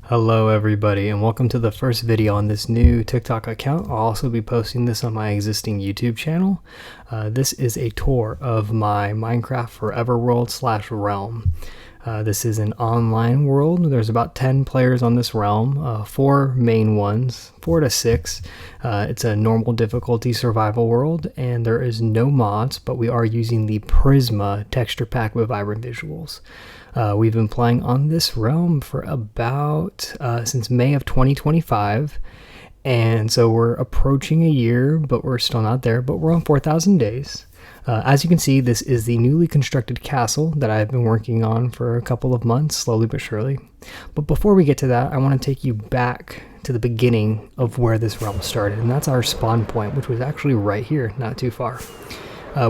Hello everybody, and welcome to the first video on this new TikTok account. I'll also be posting this on my existing YouTube channel. This is a tour of my Minecraft Forever World / realm. This is an online world. There's about 10 players on this realm, 4 main ones, 4 to 6. It's a normal difficulty survival world, and there is no mods, but we are using the Prisma texture pack with vibrant visuals. We've been playing on this realm for about since May of 2025, and so we're approaching a year, but we're still not there, but we're on 4,000 days. As you can see, this is the newly constructed castle that I've been working on for a couple of months, slowly but surely. But before we get to that, I want to take you back to the beginning of where this realm started, and that's our spawn point, which was actually right here, not too far.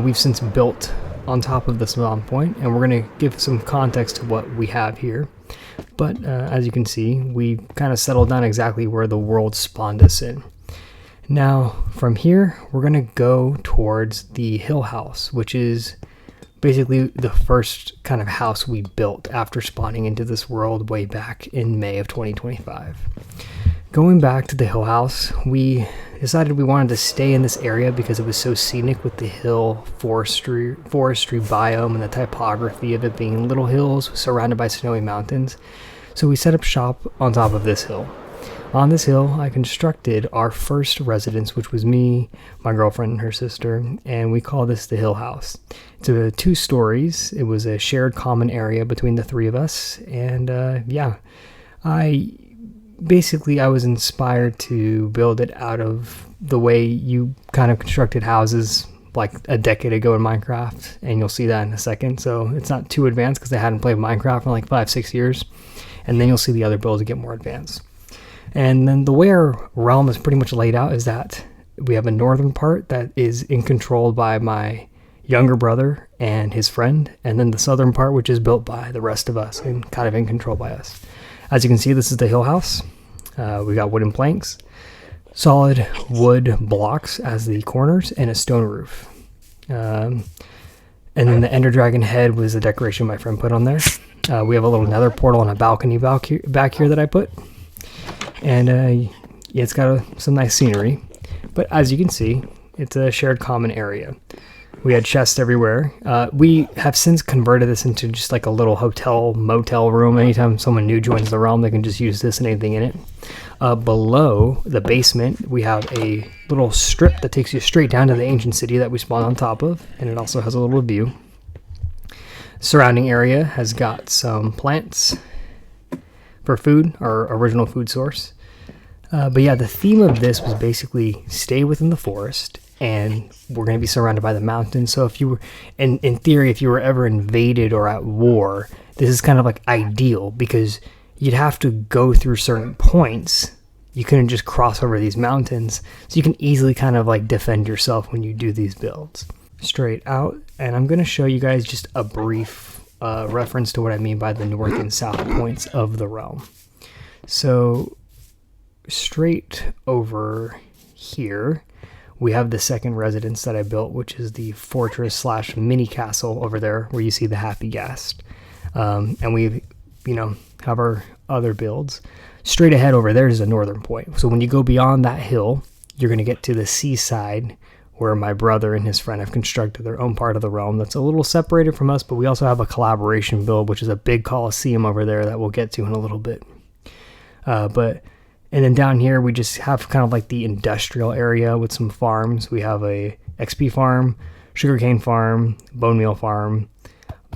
We've since built on top of the spawn point, and we're going to give some context to what we have here. But as you can see, we kind of settled down exactly where the world spawned us in. Now from here, we're going to go towards the hill house, which is basically the first kind of house we built after spawning into this world way back in May of 2025. Going back to the hill house, we decided we wanted to stay in this area because it was so scenic with the hill forestry biome and the typography of it being little hills surrounded by snowy mountains. So we set up shop on top of this hill. On this hill, I constructed our first residence, which was me, my girlfriend, and her sister, and we call this the hill house. It's 2 stories. It was a shared common area between the 3 of us, and I was inspired to build it out of the way you kind of constructed houses like a decade ago in Minecraft, and you'll see that in a second. So it's not too advanced because I hadn't played Minecraft in like 5-6 years, and then you'll see the other builds get more advanced. And then the way our realm is pretty much laid out is that we have a northern part that is controlled by my younger brother and his friend, and then the southern part, which is built by the rest of us and kind of in control by us. As you can see, this is the hill house. We got wooden planks, solid wood blocks as the corners, and a stone roof. And then the Ender Dragon head was the decoration my friend put on there. We have a little nether portal and a balcony back here that I put. And it's got some nice scenery. But as you can see, it's a shared common area. We had chests everywhere. We have since converted this into just like a little motel room. Anytime someone new joins the realm, they can just use this and anything in it. Below the basement, we have a little strip that takes you straight down to the ancient city that we spawned on top of, and it also has a little view. Surrounding area has got some plants for food, our original food source. But yeah, the theme of this was basically stay within the forest, and we're going to be surrounded by the mountains. So if you were, in theory, if you were ever invaded or at war, this is kind of like ideal because you'd have to go through certain points. You couldn't just cross over these mountains. So you can easily kind of like defend yourself when you do these builds. Straight out, and I'm going to show you guys just a brief reference to what I mean by the north and south points of the realm. So straight over here, we have the second residence that I built, which is the fortress / mini castle over there where you see the Happy Ghast. And we, have our other builds. Straight ahead over there is the northern point. So when you go beyond that hill, you're going to get to the seaside where my brother and his friend have constructed their own part of the realm that's a little separated from us, but we also have a collaboration build, which is a big coliseum over there that we'll get to in a little bit. And then down here, we just have kind of like the industrial area with some farms. We have a XP farm, sugarcane farm, bone meal farm,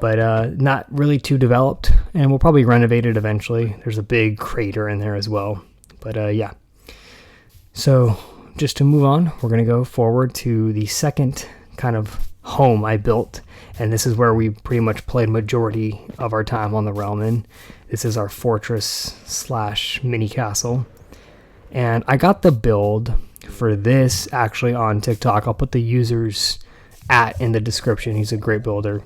but not really too developed. And we'll probably renovate it eventually. There's a big crater in there as well. But yeah. So just to move on, we're going to go forward to the second kind of home I built. And this is where we pretty much played majority of our time on the realm in. This is our fortress / mini castle. And I got the build for this actually on TikTok. I'll put the user's in the description. He's a great builder.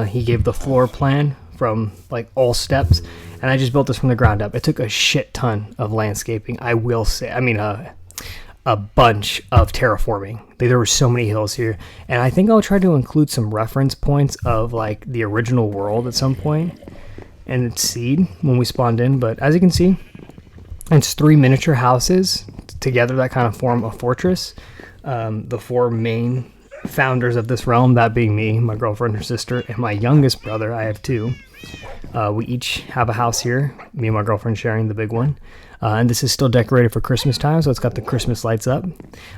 He gave the floor plan from like all steps, and I just built this from the ground up. It took a shit ton of landscaping, I will say. I mean, a bunch of terraforming. There were so many hills here, and I think I'll try to include some reference points of like the original world at some point. and its seed when we spawned in. But as you can see, it's 3 miniature houses together that kind of form a fortress. The 4 main founders of this realm, that being me, my girlfriend, her sister, and my youngest brother. I have 2. We each have a house here, me and my girlfriend sharing the big one. And this is still decorated for Christmas time, so it's got the Christmas lights up.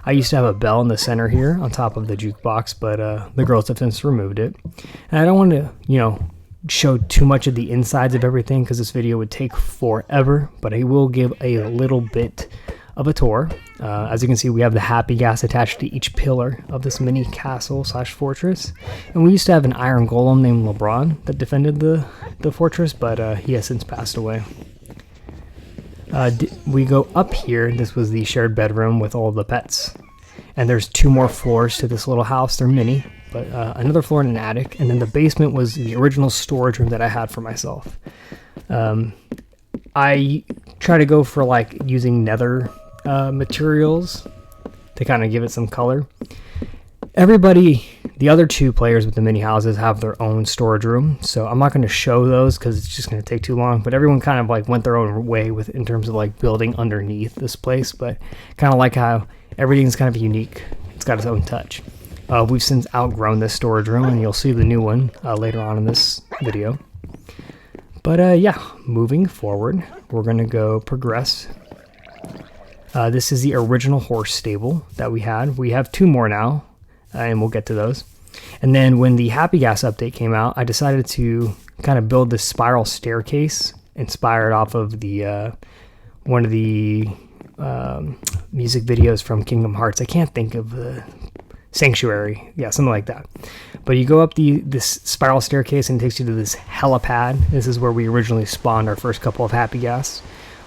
I used to have a bell in the center here on top of the jukebox, but the girls have since removed it. And I don't want to, show too much of the insides of everything because this video would take forever, but I will give a little bit of a tour. As you can see, we have the happy gas attached to each pillar of this mini castle / fortress. And we used to have an iron golem named LeBron that defended the fortress, but he has since passed away. We go up here. This was the shared bedroom with all the pets. And there's 2 more floors to this little house. They're mini, but another floor in an attic. And then the basement was the original storage room that I had for myself. I try to go for like using nether materials to kind of give it some color. Everybody, the other 2 players with the mini houses have their own storage room, so I'm not going to show those because it's just going to take too long. But everyone kind of like went their own way with in terms of like building underneath this place. But kind of like how everything's kind of unique. It's got its own touch. We've since outgrown this storage room, and you'll see the new one later on in this video. But yeah, moving forward, we're going to go progress. This is the original horse stable that we had. We have 2 more now, and we'll get to those. And then when the Happy Gas update came out, I decided to kind of build this spiral staircase inspired off of the one of the music videos from Kingdom Hearts. I can't think of the Sanctuary. Yeah, something like that. But you go up this spiral staircase and it takes you to this helipad. This is where we originally spawned our first couple of Happy Gas.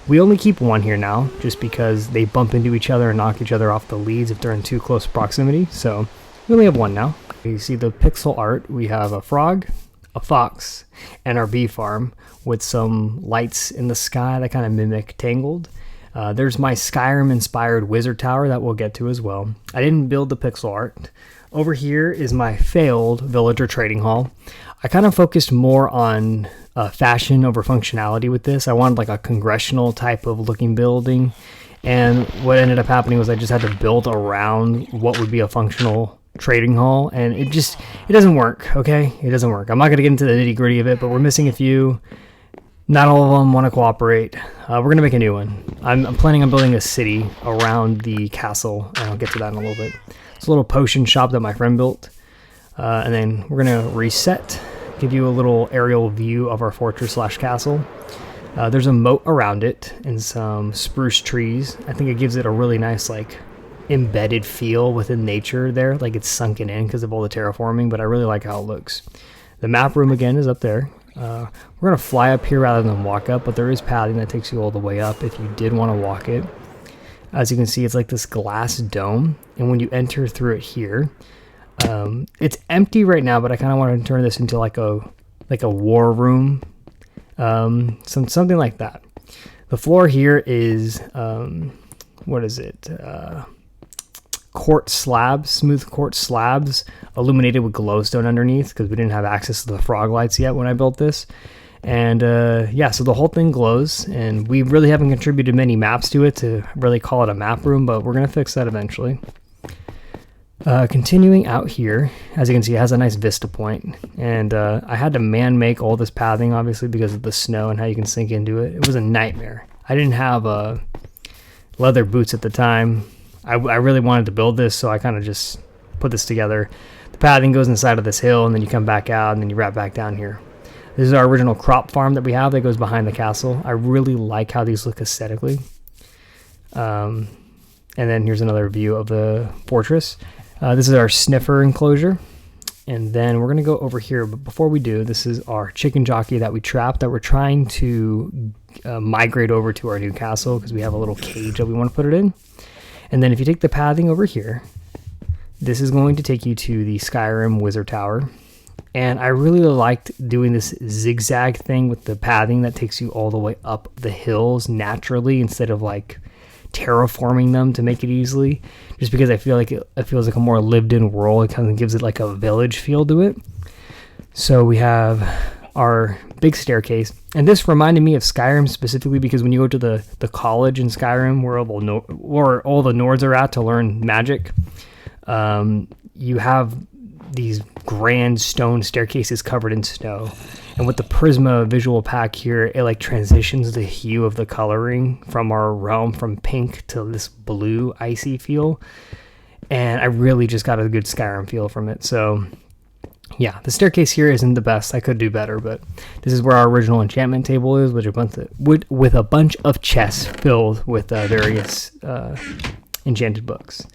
We only keep 1 here now, just because they bump into each other and knock each other off the leads if they're in too close proximity. So we only have 1 now. You see the pixel art. We have a frog, a fox, and our bee farm with some lights in the sky that kind of mimic Tangled. There's my Skyrim-inspired wizard tower that we'll get to as well. I didn't build the pixel art. Over here is my failed villager trading hall. I kind of focused more on fashion over functionality with this. I wanted like a congressional type of looking building, and what ended up happening was I just had to build around what would be a functional trading hall, and it doesn't work. Okay, it doesn't work. I'm not going to get into the nitty gritty of it, but we're missing a few. Not all of them want to cooperate. We're going to make a new one. I'm planning on building a city around the castle, and I'll get to that in a little bit. It's a little potion shop that my friend built. And then we're going to reset, give you a little aerial view of our fortress / castle. There's a moat around it and some spruce trees. I think it gives it a really nice like embedded feel within nature there, like it's sunken in because of all the terraforming, but I really like how it looks. The map room again is up there. We're going to fly up here rather than walk up, but there is pathing that takes you all the way up if you did want to walk it. As you can see, it's like this glass dome, and when you enter through it here, it's empty right now, but I kind of want to turn this into like a war room, something like that. The floor here is what is it? Quartz slabs, smooth quartz slabs, illuminated with glowstone underneath because we didn't have access to the frog lights yet when I built this. And yeah, so the whole thing glows, and we really haven't contributed many maps to it to really call it a map room, but we're going to fix that eventually. Continuing out here, as you can see, it has a nice vista point, and I had to man-make all this pathing, obviously, because of the snow and how you can sink into it. It was a nightmare. I didn't have leather boots at the time. I really wanted to build this, so I kind of just put this together. The pathing goes inside of this hill, and then you come back out, and then you wrap back down here. This is our original crop farm that we have that goes behind the castle. I really like how these look aesthetically. And then here's another view of the fortress. This is our sniffer enclosure. And then we're going to go over here. But before we do, this is our chicken jockey that we trapped that we're trying to migrate over to our new castle because we have a little cage that we want to put it in. And then if you take the pathing over here, this is going to take you to the Skyrim Wizard Tower. And I really liked doing this zigzag thing with the pathing that takes you all the way up the hills naturally instead of like terraforming them to make it easily, just because I feel like it feels like a more lived-in world. It kind of gives it like a village feel to it. So we have our big staircase. And this reminded me of Skyrim specifically because when you go to the college in Skyrim where all the Nords are at to learn magic, you have these grand stone staircases covered in snow. And with the Prisma visual pack here, it like transitions the hue of the coloring from our realm from pink to this blue icy feel. And I really just got a good Skyrim feel from it. So yeah, the staircase here isn't the best. I could do better, but this is where our original enchantment table is, with a bunch of chests filled with various enchanted books.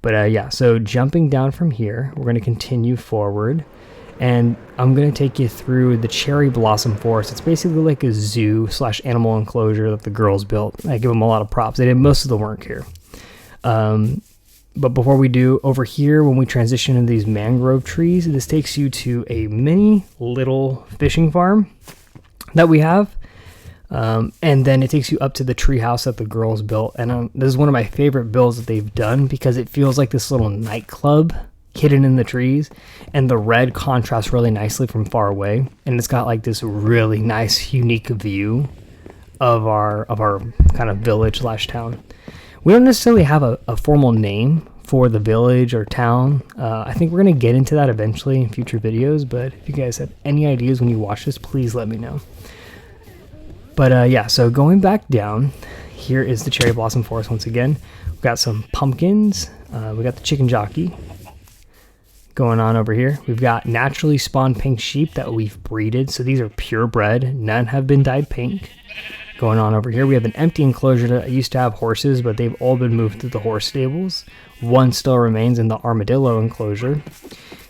But yeah, so jumping down from here, we're going to continue forward, and I'm going to take you through the Cherry Blossom Forest. It's basically like a zoo / animal enclosure that the girls built. I give them a lot of props. They did most of the work here. But before we do, over here, when we transition into these mangrove trees, this takes you to a mini little fishing farm that we have. And then it takes you up to the tree house that the girls built. And this is one of my favorite builds that they've done because it feels like this little nightclub hidden in the trees. And the red contrasts really nicely from far away. And it's got like this really nice, unique view of our kind of village / town. We don't necessarily have a formal name for the village or town. I think we're going to get into that eventually in future videos, but if you guys have any ideas when you watch this, please let me know. But yeah, so going back down, here is the Cherry Blossom Forest once again. We've got some pumpkins. We got the chicken jockey going on over here. We've got naturally spawned pink sheep that we've breeded. So these are purebred. None have been dyed pink. Going on over here, we have an empty enclosure that used to have horses, but they've all been moved to the horse stables. One still remains in the armadillo enclosure.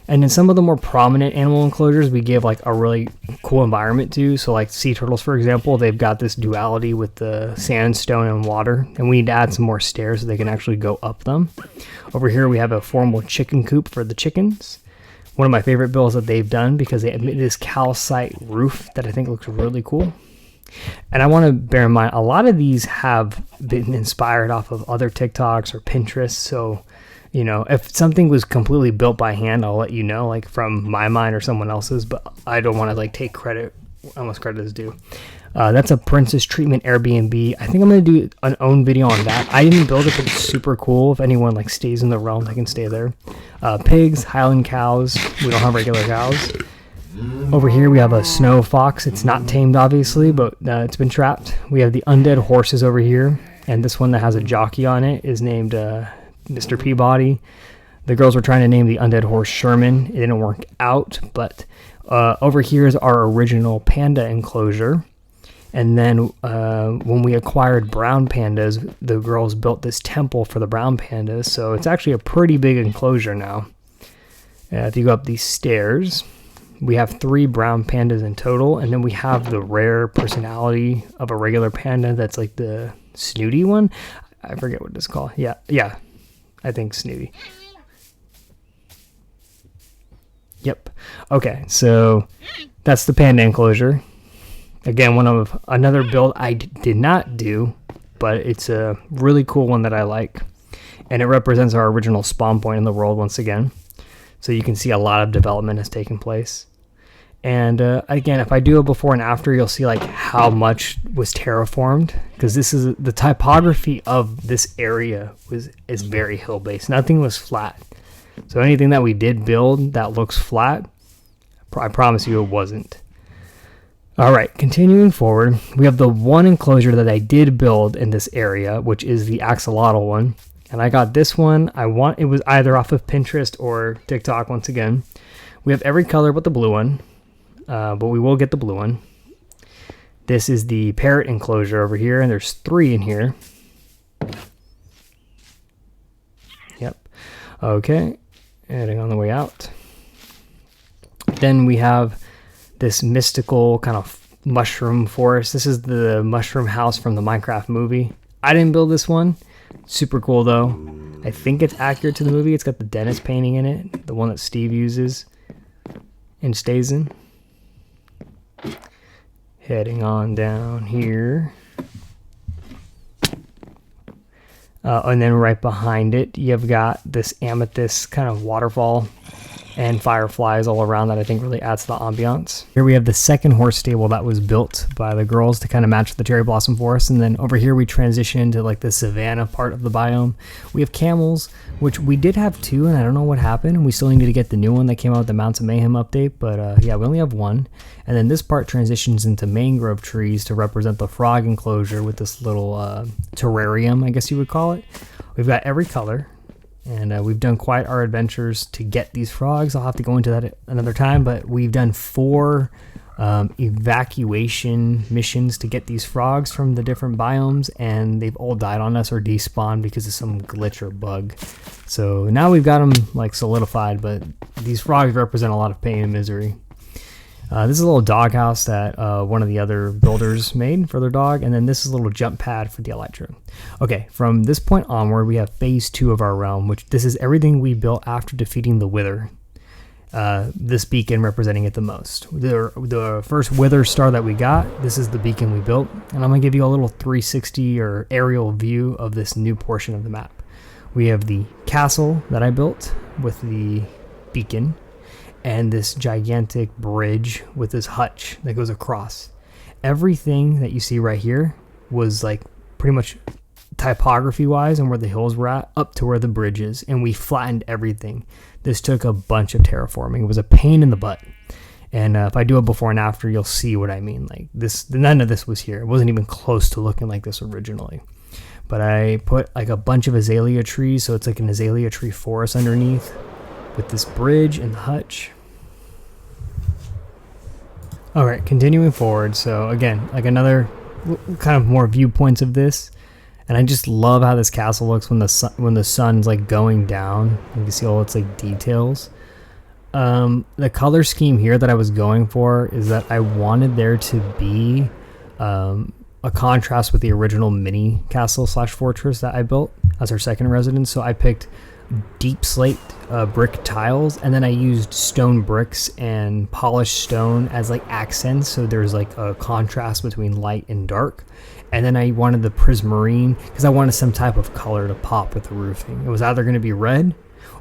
And in some of the more prominent animal enclosures, we gave like a really cool environment to. So like sea turtles, for example, they've got this duality with the sandstone and water, and we need to add some more stairs so they can actually go up them. Over here, we have a formal chicken coop for the chickens. One of my favorite builds that they've done because they have this calcite roof that I think looks really cool. And I want to bear in mind, a lot of these have been inspired off of other TikToks or Pinterest. So, you know, if something was completely built by hand, I'll let you know, like from my mind or someone else's, but I don't want to like take credit unless credit is due. That's a Princess Treatment Airbnb. I think I'm going to do an own video on that. I didn't build it, but it's super cool. If anyone like stays in the realm, they can stay there. Pigs, Highland cows. We don't have regular cows. Over here we have a snow fox. It's not tamed obviously, but it's been trapped. We have the undead horses over here, and this one that has a jockey on it is named Mr. Peabody. The girls were trying to name the undead horse Sherman. It didn't work out, but over here is our original panda enclosure. And then when we acquired brown pandas, the girls built this temple for the brown pandas. So it's actually a pretty big enclosure now. If you go up these stairs, we have 3 brown pandas in total, and then we have the rare personality of a regular panda that's like the snooty one. I forget what it's called. Yeah, I think snooty. Yep. Okay, so that's the panda enclosure. Again, another build I did not do, but it's a really cool one that I like, and it represents our original spawn point in the world once again. So you can see a lot of development has taken place. And again, if I do a before and after, you'll see like how much was terraformed, because this is the typography of this area is very hill based. Nothing was flat. So anything that we did build that looks flat, I promise you it wasn't. All right, continuing forward, we have the one enclosure that I did build in this area, which is the axolotl one. And I got this one. It was either off of Pinterest or TikTok once again. We have every color but the blue one. But we will get the blue one. This is the parrot enclosure over here, and there's 3 in here. Yep. Okay, heading on the way out. Then we have this mystical kind of mushroom forest. This is the mushroom house from the Minecraft movie. I didn't build this one. Super cool though. I think it's accurate to the movie. It's got the Dennis painting in it, the one that Steve uses and stays in. Heading on down here. And then right behind it, you've got this amethyst kind of waterfall. and fireflies all around that I think really adds to the ambiance. Here we have the second horse stable that was built by the girls to kind of match the cherry blossom forest, and then over here we transition into like the savanna part of the biome. We have camels, which we did have 2, and I don't know what happened, and we still need to get the new one that came out with the Mounts of Mayhem update, but yeah, we only have 1. And then this part transitions into mangrove trees to represent the frog enclosure with this little terrarium, I guess you would call it. We've got every color. And we've done quite our adventures to get these frogs. I'll have to go into that another time, but we've done 4 evacuation missions to get these frogs from the different biomes, and they've all died on us or despawned because of some glitch or bug. So now we've got them like solidified, but these frogs represent a lot of pain and misery. This is a little doghouse that one of the other builders made for their dog, and then this is a little jump pad for the Elytra. Okay, from this point onward, we have phase 2 of our realm, which this is everything we built after defeating the Wither. This beacon representing it the most. The first Wither star that we got, this is the beacon we built, and I'm going to give you a little 360 or aerial view of this new portion of the map. We have the castle that I built with the beacon, and this gigantic bridge with this hutch that goes across. Everything that you see right here was like pretty much typography wise and where the hills were at up to where the bridge is, and we flattened everything. This took a bunch of terraforming. It was a pain in the butt, and if I do a before and after, you'll see what I mean. Like this, none of this was here. It wasn't even close to looking like this originally, but I put like a bunch of azalea trees, so it's like an azalea tree forest underneath with this bridge and the hutch. All right, continuing forward. So again, like another kind of more viewpoints of this, and I just love how this castle looks when the sun's like going down. You can see all its like details. The color scheme here that I was going for is that I wanted there to be a contrast with the original mini castle / fortress that I built as our second residence. So I picked deep slate brick tiles, and then I used stone bricks and polished stone as like accents, so there's like a contrast between light and dark. And then I wanted the prismarine because I wanted some type of color to pop with the roofing. It was either going to be red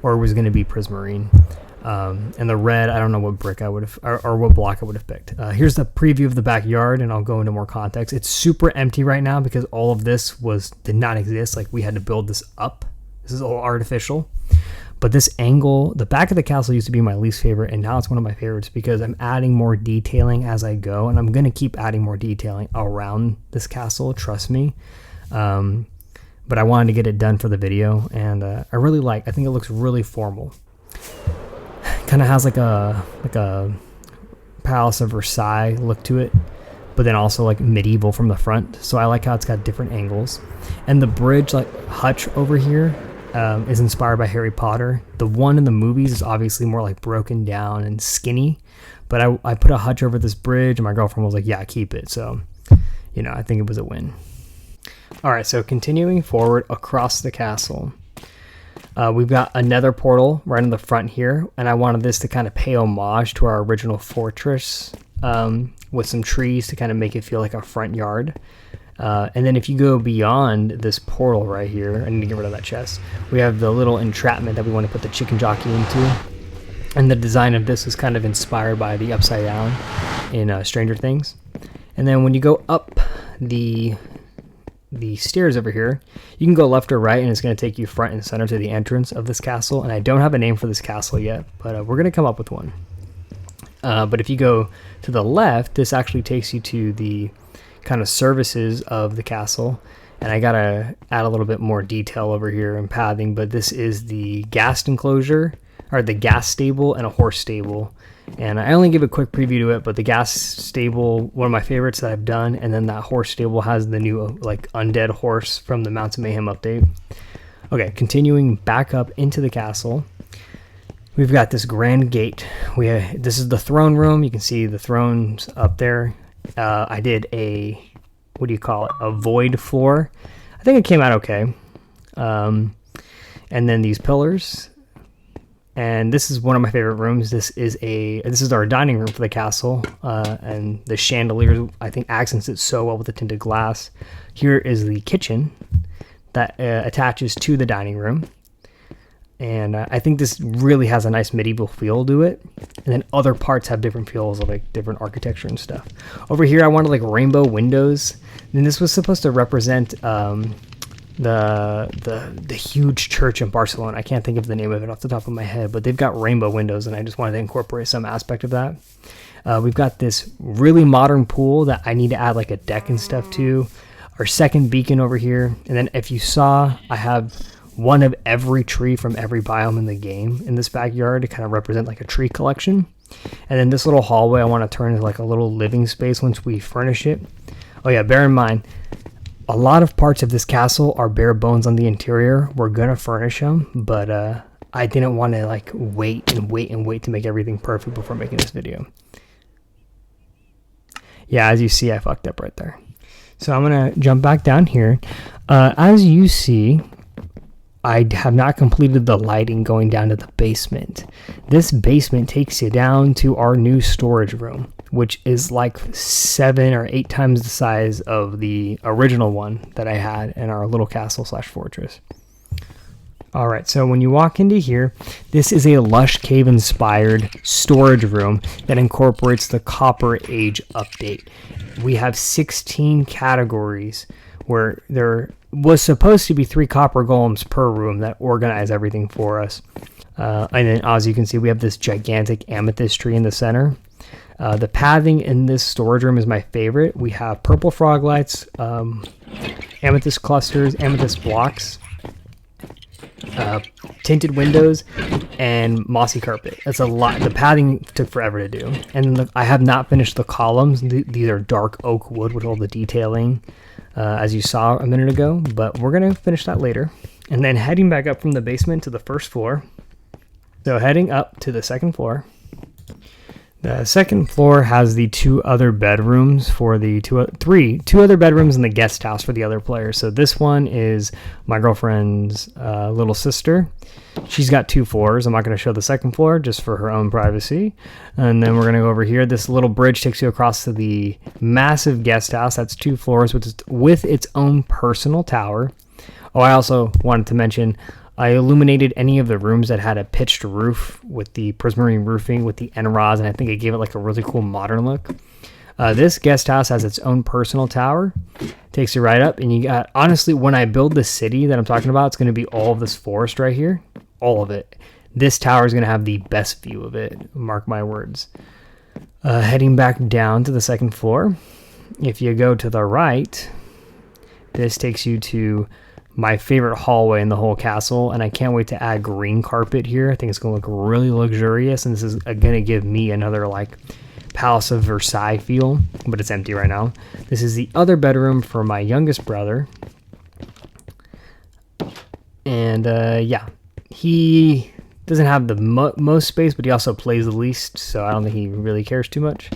or it was going to be prismarine. And the red, I don't know what brick I would have or what block I would have picked. Here's the preview of the backyard, and I'll go into more context. It's super empty right now because all of this did not exist. Like we had to build this up. This is all artificial. But this angle, the back of the castle used to be my least favorite, and now it's one of my favorites because I'm adding more detailing as I go, and I'm going to keep adding more detailing around this castle, trust me. But I wanted to get it done for the video, and I think it looks really formal. Kind of has like a Palace of Versailles look to it, but then also like medieval from the front. So I like how it's got different angles. And the bridge, like hutch over here, is inspired by Harry Potter. The one in the movies is obviously more like broken down and skinny, but I put a hutch over this bridge, and my girlfriend was like, yeah, keep it. So, I think it was a win. All right, so continuing forward across the castle, we've got another portal right in the front here, and I wanted this to kind of pay homage to our original fortress with some trees to kind of make it feel like a front yard. And then if you go beyond this portal right here, I need to get rid of that chest. We have the little entrapment that we want to put the chicken jockey into. And the design of this is kind of inspired by the Upside Down in Stranger Things. And then when you go up the stairs over here, you can go left or right, and it's going to take you front and center to the entrance of this castle. And I don't have a name for this castle yet, but we're going to come up with one. But if you go to the left, this actually takes you to the kind of services of the castle, and I gotta add a little bit more detail over here and pathing, but this is the gas enclosure, or the gas stable and a horse stable. And I only give a quick preview to it, but the gas stable, one of my favorites that I've done, and then that horse stable has the new like undead horse from the Mounts of Mayhem update. Okay, continuing back up into the castle, we've got this grand gate. This is the throne room. You can see the thrones up there. I did a void floor. I think it came out okay. And then these pillars, and this is one of my favorite rooms. This is our dining room for the castle, and the chandelier I think accents it so well with the tinted glass. Here is the kitchen that attaches to the dining room. And I think this really has a nice medieval feel to it. And then other parts have different feels of like different architecture and stuff. Over here, I wanted like rainbow windows. And this was supposed to represent the huge church in Barcelona. I can't think of the name of it off the top of my head, but they've got rainbow windows, and I just wanted to incorporate some aspect of that. We've got this really modern pool that I need to add like a deck and stuff to. Our second beacon over here. And then if you saw, I have one of every tree from every biome in the game in this backyard to kind of represent like a tree collection. And then this little hallway I want to turn into like a little living space once we furnish it. Oh yeah, bear in mind, a lot of parts of this castle are bare bones on the interior. We're gonna furnish them, but I didn't want to like wait to make everything perfect before making this video. Yeah, as you see, I fucked up right there. So I'm gonna jump back down here. As you see, I have not completed the lighting going down to the basement. This basement takes you down to our new storage room, which is like 7 or 8 times the size of the original one that I had in our little castle / fortress. All right, so when you walk into here, this is a Lush Cave inspired storage room that incorporates the Copper Age update. We have 16 categories where there was supposed to be 3 copper golems per room that organize everything for us. And then as you can see, we have this gigantic amethyst tree in the center. The pathing in this storage room is my favorite. We have purple frog lights, amethyst clusters, amethyst blocks, tinted windows, and mossy carpet. That's a lot. The pathing took forever to do. And I have not finished the columns. These are dark oak wood with all the detailing, as you saw a minute ago, but we're going to finish that later. And then heading back up from the basement to the first floor. So heading up to the second floor. The second floor has the 2 other bedrooms for the two other bedrooms in the guest house for the other players. So this one is my girlfriend's little sister. She's got 2 floors. I'm not going to show the second floor just for her own privacy. And then we're going to go over here. This little bridge takes you across to the massive guest house. That's 2 floors with its own personal tower. Oh, I also wanted to mention, I illuminated any of the rooms that had a pitched roof with the prismarine roofing with the end rods, and I think it gave it like a really cool modern look. This guest house has its own personal tower. Takes you right up, and you got, honestly, when I build the city that I'm talking about, it's going to be all of this forest right here. All of it. This tower is going to have the best view of it. Mark my words. Heading back down to the second floor. If you go to the right, this takes you to my favorite hallway in the whole castle, and I can't wait to add green carpet here. I think it's going to look really luxurious, and this is going to give me another like Palace of Versailles feel, but it's empty right now. This is the other bedroom for my youngest brother, and yeah, he doesn't have the most space, but he also plays the least, so I don't think he really cares too much.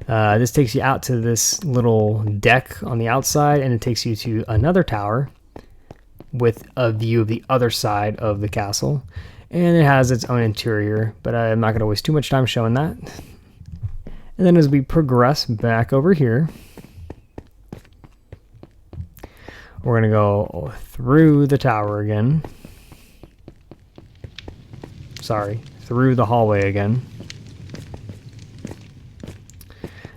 This takes you out to this little deck on the outside, and it takes you to another tower with a view of the other side of the castle, and it has its own interior, but I'm not going to waste too much time showing that. And then as we progress back over here, we're going to go through the tower again. Sorry, through the hallway again.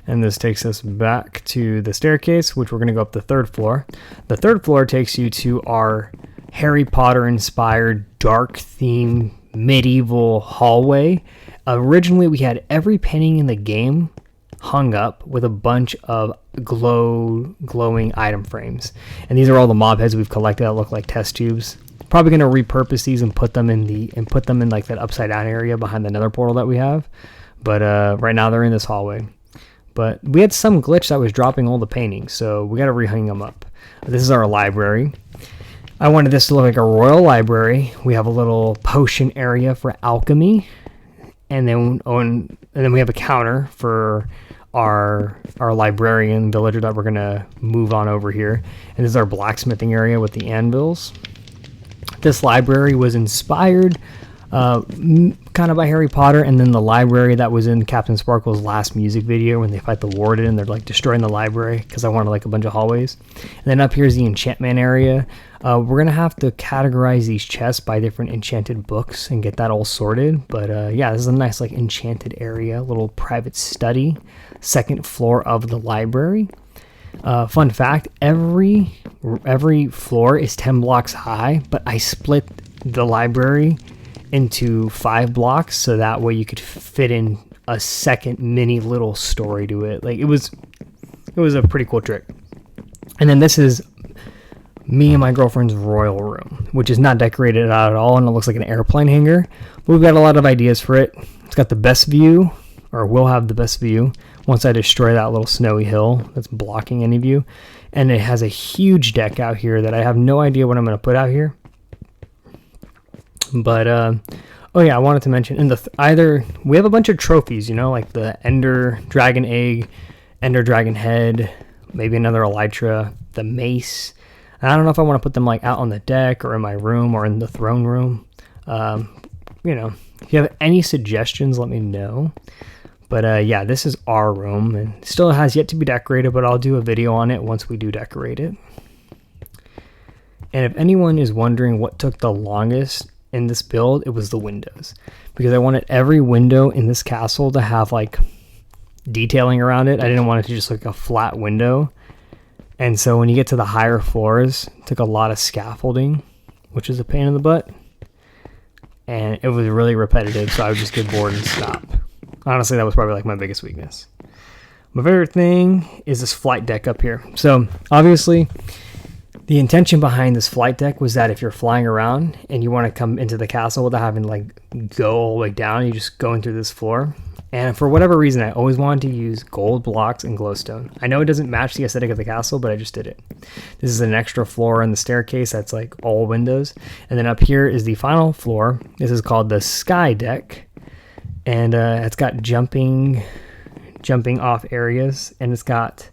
And this takes us back to the staircase, which we're going to go up the 3rd floor. The 3rd floor takes you to our Harry Potter inspired dark theme medieval hallway. Originally, we had every painting in the game hung up with a bunch of glowing item frames. And these are all the mob heads we've collected that look like test tubes. Probably going to repurpose these and put them in like that upside down area behind the nether portal that we have. But right now they're in this hallway. But we had some glitch that was dropping all the paintings, so we got to rehang them up. This is our library. I wanted this to look like a royal library. We have a little potion area for alchemy, and then we have a counter for our librarian villager that we're gonna move on over here. And this is our blacksmithing area with the anvils. This library was inspired Kind of by Harry Potter, and then the library that was in Captain Sparkle's last music video when they fight the warden and they're like destroying the library because I wanted like a bunch of hallways. And then up here is the enchantment area. We're gonna have to categorize these chests by different enchanted books and get that all sorted. But yeah, this is a nice like enchanted area, little private study, second floor of the library. Fun fact, every floor is 10 blocks high, but I split the library into 5 blocks so that way you could fit in a second mini little story to it. Like it was a pretty cool trick. And then this is me and my girlfriend's royal room, which is not decorated out at all, and it looks like an airplane hangar. But we've got a lot of ideas for it. It's got the best view, or will have the best view once I destroy that little snowy hill that's blocking any view. And it has a huge deck out here that I have no idea what I'm going to put out here. But oh yeah, I wanted to mention in the we have a bunch of trophies, you know, like the Ender Dragon egg, Ender Dragon head, maybe another Elytra, the mace. And I don't know if I want to put them like out on the deck or in my room or in the throne room. You know, if you have any suggestions, let me know. But yeah, this is our room and still has yet to be decorated, but I'll do a video on it once we do decorate it. And if anyone is wondering what took the longest in this build, it was the windows, because I wanted every window in this castle to have like detailing around it. I didn't want it to just like a flat window. And so when you get to the higher floors, it took a lot of scaffolding, which is a pain in the butt. And it was really repetitive, so I would just get bored and stop. Honestly, that was probably like my biggest weakness. My favorite thing is this flight deck up here. So obviously, the intention behind this flight deck was that if you're flying around and you want to come into the castle without having to like go all the way down, you just go in through this floor. And for whatever reason, I always wanted to use gold blocks and glowstone. I know it doesn't match the aesthetic of the castle, but I just did it. This is an extra floor in the staircase that's like all windows. And then up here is the final floor. This is called the Sky Deck. And it's got jumping off areas. And it's got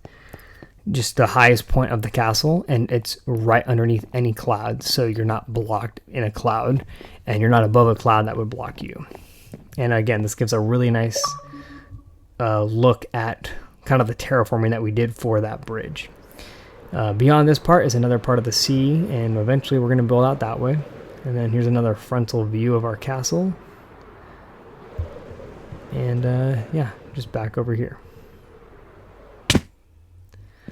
just the highest point of the castle. And it's right underneath any cloud. So you're not blocked in a cloud. And you're not above a cloud that would block you. And again, this gives a really nice look at kind of the terraforming that we did for that bridge. Beyond this part is another part of the sea, and eventually we're going to build out that way. And then here's another frontal view of our castle. And yeah, just back over here. I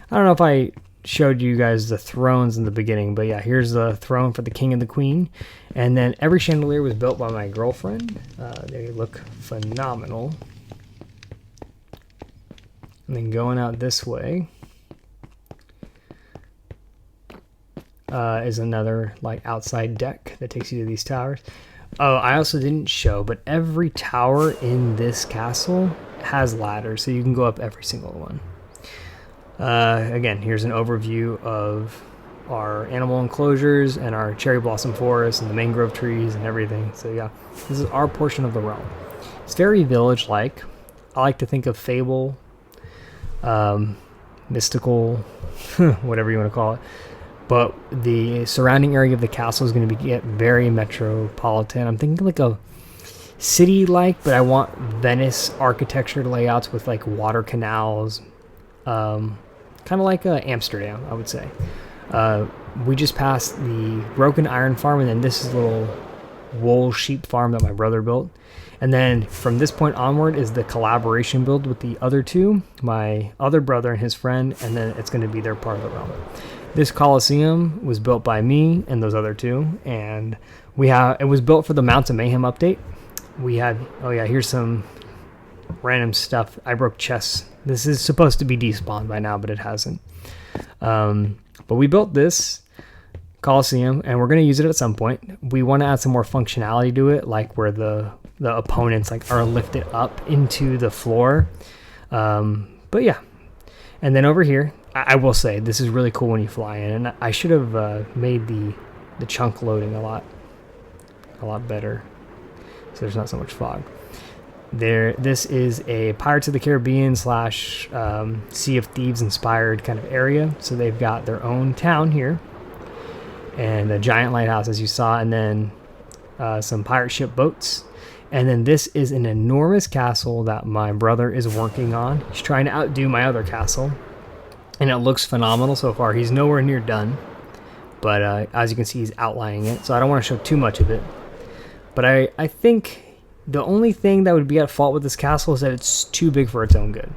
don't know if I showed you guys the thrones in the beginning, but yeah, here's the throne for the king and the queen. And then every chandelier was built by my girlfriend. They look phenomenal. And then going out this way is another like outside deck that takes you to these towers. Oh, I also didn't show, but every tower in this castle has ladders, so you can go up every single one. Again, here's an overview of our animal enclosures and our cherry blossom forest and the mangrove trees and everything. So yeah, this is our portion of the realm. It's very village-like. I like to think of fable, mystical, whatever you want to call it. But the surrounding area of the castle is going to get very metropolitan. I'm thinking like a city-like, but I want Venice architecture layouts with like water canals, kind of like Amsterdam, I would say. We just passed the Broken Iron Farm, and then this is a little wool sheep farm that my brother built. And then from this point onward is the collaboration build with the other two, my other brother and his friend, and then it's going to be their part of the realm. This Colosseum was built by me and those other two, and it was built for the Mounts of Mayhem update. We had, oh yeah, here's some random stuff. I broke chests. This is supposed to be despawned by now, but it hasn't. But we built this Colosseum, and we're going to use it at some point. We want to add some more functionality to it, like where the opponents like are lifted up into the floor. But yeah. And then over here, I will say, this is really cool when you fly in, and I should have made the chunk loading a lot better, so there's not so much fog. This is a Pirates of the Caribbean / Sea of Thieves inspired kind of area. So they've got their own town here and a giant lighthouse, as you saw. And then some pirate ship boats. And then this is an enormous castle that my brother is working on. He's trying to outdo my other castle, and it looks phenomenal so far. He's nowhere near done, but as you can see, he's outlining it, so I don't want to show too much of it. But I think the only thing that would be at fault with this castle is that it's too big for its own good.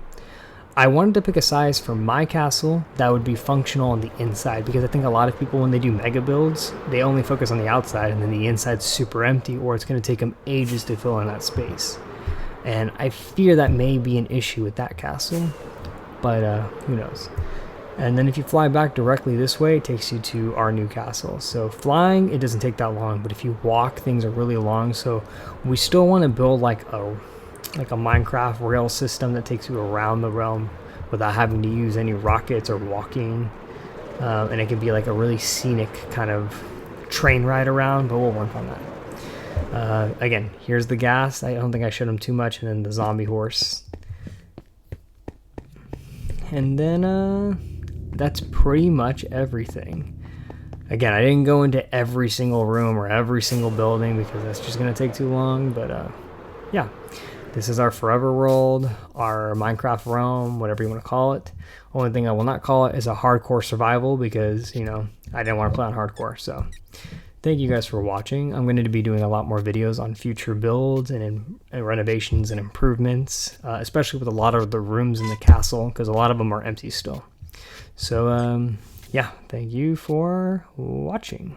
I wanted to pick a size for my castle that would be functional on the inside, because I think a lot of people, when they do mega builds, they only focus on the outside and then the inside's super empty, or it's going to take them ages to fill in that space. And I fear that may be an issue with that castle, but who knows. And then if you fly back directly this way, it takes you to our new castle. So flying, it doesn't take that long, but if you walk, things are really long. So we still want to build like a Minecraft rail system that takes you around the realm without having to use any rockets or walking. And it can be like a really scenic kind of train ride around, but we'll work on that. Again, here's the gas. I don't think I showed him too much. And then the zombie horse. And then that's pretty much everything. Again, I didn't go into every single room or every single building because that's just going to take too long. But yeah. This is our Forever World, our Minecraft realm, whatever you want to call it. Only thing I will not call it is a hardcore survival because, you know, I didn't want to play on hardcore. So thank you guys for watching. I'm going to be doing a lot more videos on future builds and renovations and improvements, especially with a lot of the rooms in the castle because a lot of them are empty still. So yeah, thank you for watching.